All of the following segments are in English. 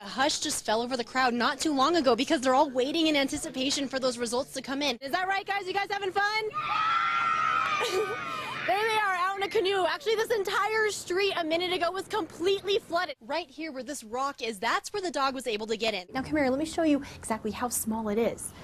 A hush just fell over the crowd not too long ago because they're all waiting in anticipation for those results to come in. Is that right, guys? You guys having fun? There they are out in a canoe. Actually, this entire street a minute ago was completely flooded. Right here where this rock is, that's where the dog was able to get in. Now come here, let me show you exactly how small it is.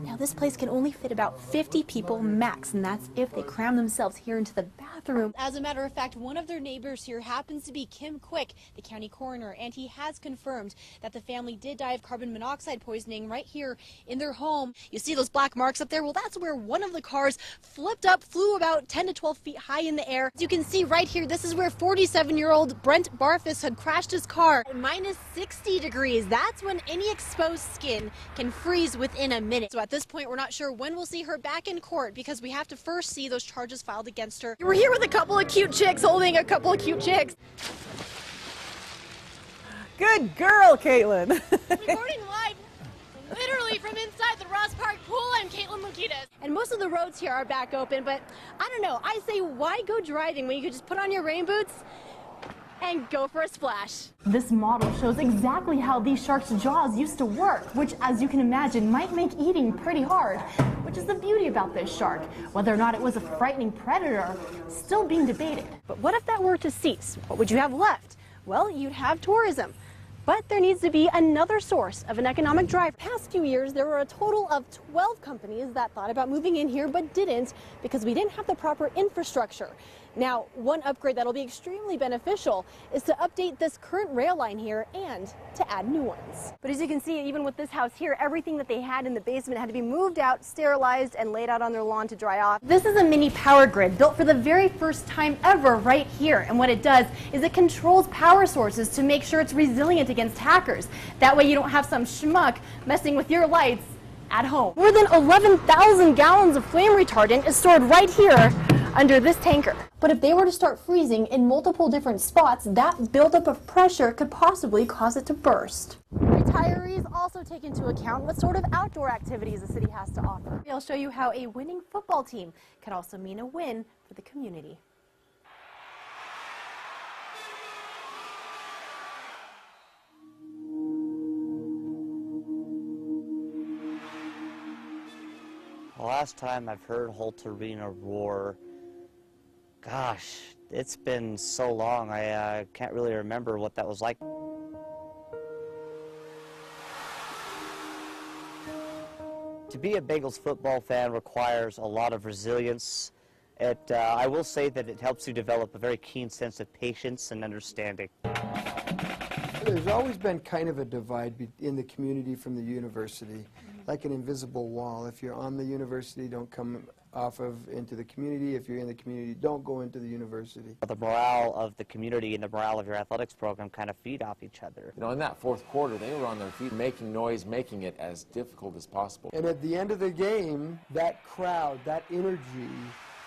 Now this place can only fit about 50 people max, and that's if they cram themselves here into the bathroom. As a matter of fact, one of their neighbors here happens to be Kim Quick, the county coroner, and he has confirmed that the family did die of carbon monoxide poisoning right here in their home. You see those black marks up there? Well, that's where one of the cars flipped up, flew about 10 to 12 feet high in the air. As you can see right here, this is where 47-year-old Brent Barfus had crashed his car at minus 60 degrees. That's when any exposed skin can freeze within a minute. So at this point, we're not sure when we'll see her back in court because we have to first see those charges filed against her. We're here with a couple of cute chicks holding a couple of cute chicks. Good girl, Kaitlin. Recording live literally from inside the Ross Park pool. I'm Kaitlin Loukides. And most of the roads here are back open, but I don't know. I say, why go driving when you could just put on your rain boots and go for a splash? This model shows exactly how these sharks' jaws used to work, which, as you can imagine, might make eating pretty hard, which is the beauty about this shark. Whether or not it was a frightening predator, still being debated. But what if that were to cease? What would you have left? Well, you'd have tourism. But there needs to be another source of an economic drive. Past few years, there were a total of 12 companies that thought about moving in here but didn't because we didn't have the proper infrastructure. Now, one upgrade that'll be extremely beneficial is to update this current rail line here and to add new ones. But as you can see, even with this house here, everything that they had in the basement had to be moved out, sterilized, and laid out on their lawn to dry off. This is a mini power grid built for the very first time ever right here. And what it does is it controls power sources to make sure it's resilient against hackers. That way you don't have some schmuck messing with your lights at home. More than 11,000 gallons of flame retardant is stored right here under this tanker. But if they were to start freezing in multiple different spots, that buildup of pressure could possibly cause it to burst. Retirees also take into account what sort of outdoor activities the city has to offer. I'll show you how a winning football team could also mean a win for the community. The last time I've heard Holt Arena roar, gosh, it's been so long, I can't really remember what that was like. To be a Bengals football fan requires a lot of resilience. I will say that it helps you develop a very keen sense of patience and understanding. There's always been kind of a divide in the community from the university, like an invisible wall. If you're on the university, don't come off of into the community. If you're in the community, don't go into the university. The morale of the community and the morale of your athletics program kind of feed off each other. You know, in that fourth quarter, they were on their feet, making noise, making it as difficult as possible. And at the end of the game, that crowd, that energy,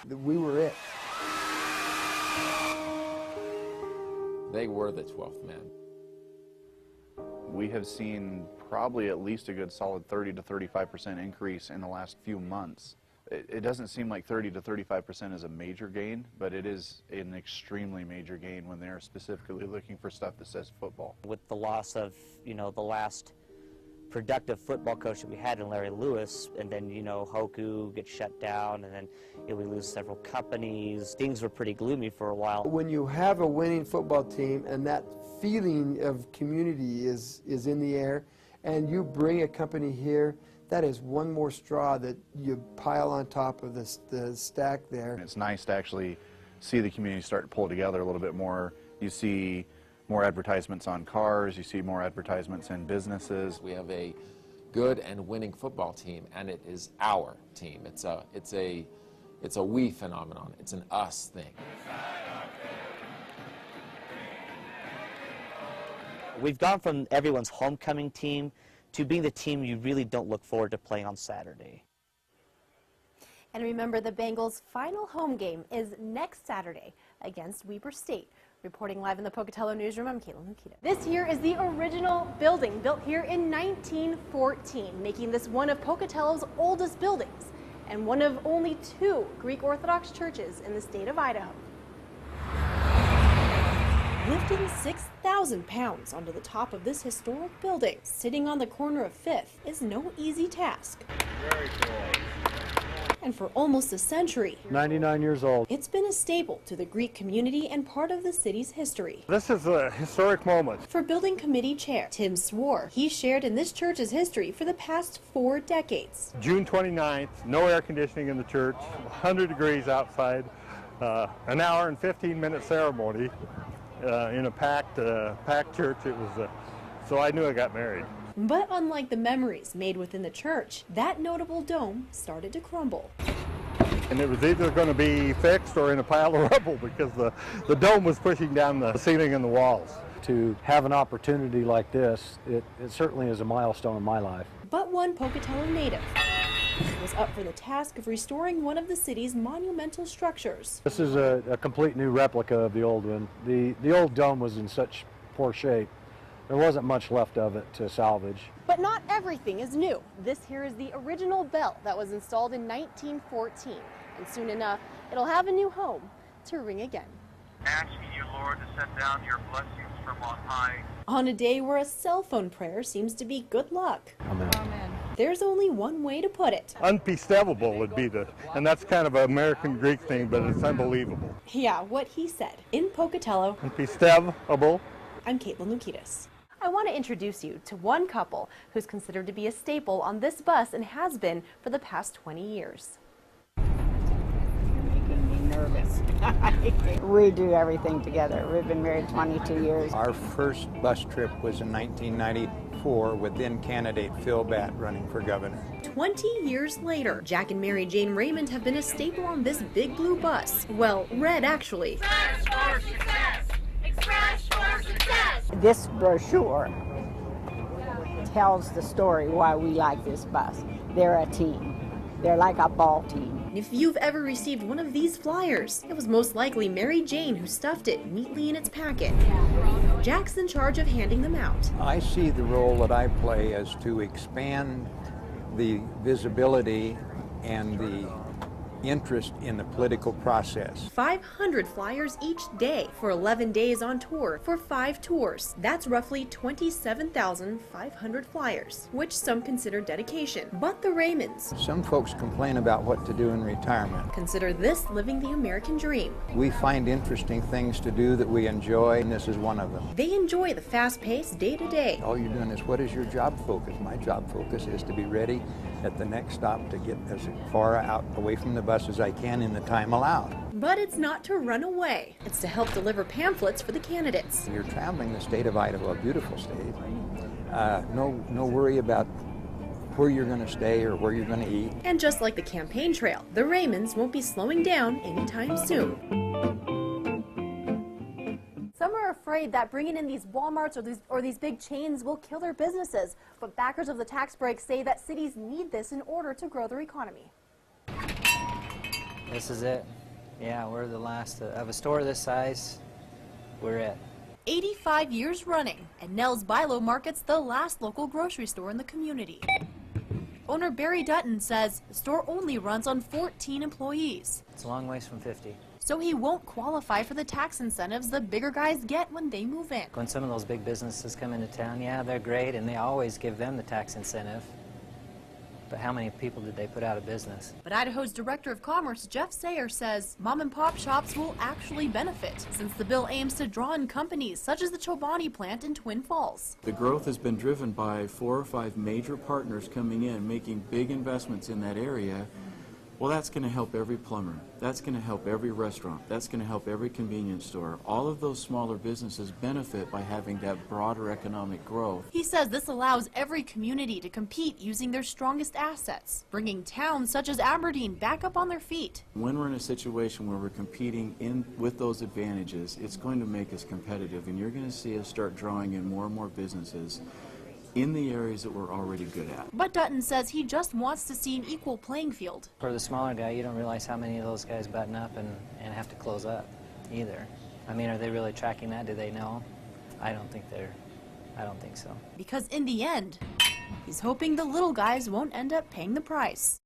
we were it. They were the 12th man. We have seen probably at least a good solid 30 to 35% increase in the last few months. It doesn't seem like 30 to 35% is a major gain, but it is an extremely major gain when they're specifically looking for stuff that says football. With the loss of, the last productive football coach that we had in Larry Lewis, and then, Hoku gets shut down, and then we lose several companies. Things were pretty gloomy for a while. When you have a winning football team and that feeling of community is in the air, and you bring a company here, that is one more straw that you pile on top of the stack there. It's nice to actually see the community start to pull together a little bit more. You see more advertisements on cars, you see more advertisements in businesses. We have a good and winning football team, and it is our team. It's a we phenomenon. It's an us thing. We've gone from everyone's homecoming team to being the team you really don't look forward to playing on Saturday. And remember, the Bengals' final home game is next Saturday against Weber State. Reporting live in the Pocatello newsroom, I'm Kaitlin Loukides. This here is the original building, built here in 1914, making this one of Pocatello's oldest buildings and one of only 2 Greek Orthodox churches in the state of Idaho. Lifting 6,000 1,000 pounds onto the top of this historic building, sitting on the corner of 5th, is no easy task. Very cool. And for almost a century, 99 years old. it's been a staple to the Greek community and part of the city's history. This is a historic moment. For building committee chair Tim Swore, he shared in this church's history for the past 4 decades. June 29th, no air conditioning in the church, 100 degrees outside, an hour and 15-minute ceremony in a packed church. It was, so I knew I got married. But unlike the memories made within the church, that notable dome started to crumble. And it was either going to be fixed or in a pile of rubble because the dome was pushing down the ceiling and the walls. To have an opportunity like this, it certainly is a milestone in my life. But one Pocatello native was up for the task of restoring one of the city's monumental structures. This is a complete new replica of the old one. The old dome was in such poor shape. There wasn't much left of it to salvage. But not everything is new. This here is the original bell that was installed in 1914. And soon enough, it'll have a new home to ring again. Asking you, Lord, to send down your blessings from on high. On a day where a cell phone prayer seems to be good luck, Amen. there's only one way to put it. Unpistevable would be and that's kind of an American Greek thing, but it's unbelievable. Yeah, what he said. In Pocatello, Unpistevable. I'm Kaitlin Loukides. I want to introduce you to one couple who's considered to be a staple on this bus and has been for the past 20 years. You're making me nervous. We do everything together. We've been married 22 years. Our first bus trip was in 1994 with then candidate Phil Batt running for governor. 20 years later, Jack and Mary Jane Raymond have been a staple on this big blue bus. Well, red actually. Express for success! Express for success! This brochure tells the story why we like this bus. They're a team. They're like a ball team. If you've ever received one of these flyers, it was most likely Mary Jane who stuffed it neatly in its packet. Jack's in charge of handing them out. I see the role that I play as to expand the visibility and the interest in the political process. 500 flyers each day for 11 days on tour for 5 tours. That's roughly 27,500 flyers, which some consider dedication. But the Raymonds Some folks complain about what to do in retirement. consider this living the American dream. We find interesting things to do that we enjoy, and this is one of them. They enjoy the fast-paced day-to-day. All you're doing is, what is your job focus? My job focus is to be ready at the next stop to get as far out away from the bus as I can in the time allowed. But it's not to run away. It's to help deliver pamphlets for the candidates. You're traveling the state of Idaho, a beautiful state. No worry about where you're going to stay or where you're going to eat. And just like the campaign trail, the Raymonds won't be slowing down anytime soon. Some are afraid that bringing in these Walmarts or these big chains will kill their businesses, but backers of the tax break say that cities need this in order to grow their economy. This is it. Yeah, we're the last of a store this size. We're it. 85 years running, and Nell's Bilo market's the last local grocery store in the community. Owner Barry Dutton says the store only runs on 14 employees. It's a long ways from 50. So he won't qualify for the tax incentives the bigger guys get when they move in. When some of those big businesses come into town, yeah, they're great, and they always give them the tax incentive. But how many people did they put out of business? But Idaho's Director of Commerce, Jeff Sayer, says mom and pop shops will actually benefit, since the bill aims to draw in companies such as the Chobani plant in Twin Falls. The growth has been driven by 4 or 5 major partners coming in, making big investments in that area. Well, that's going to help every plumber. That's going to help every restaurant. That's going to help every convenience store. All of those smaller businesses benefit by having that broader economic growth. He says this allows every community to compete using their strongest assets, bringing towns such as Aberdeen back up on their feet. When we're in a situation where we're competing with those advantages, it's going to make us competitive, and you're going to see us start drawing in more and more businesses in the areas that we're already good at. But Dutton says he just wants to see an equal playing field. For the smaller guy, you don't realize how many of those guys button up and have to close up either. I mean, are they really tracking that? Do they know? I don't think so. Because in the end, he's hoping the little guys won't end up paying the price.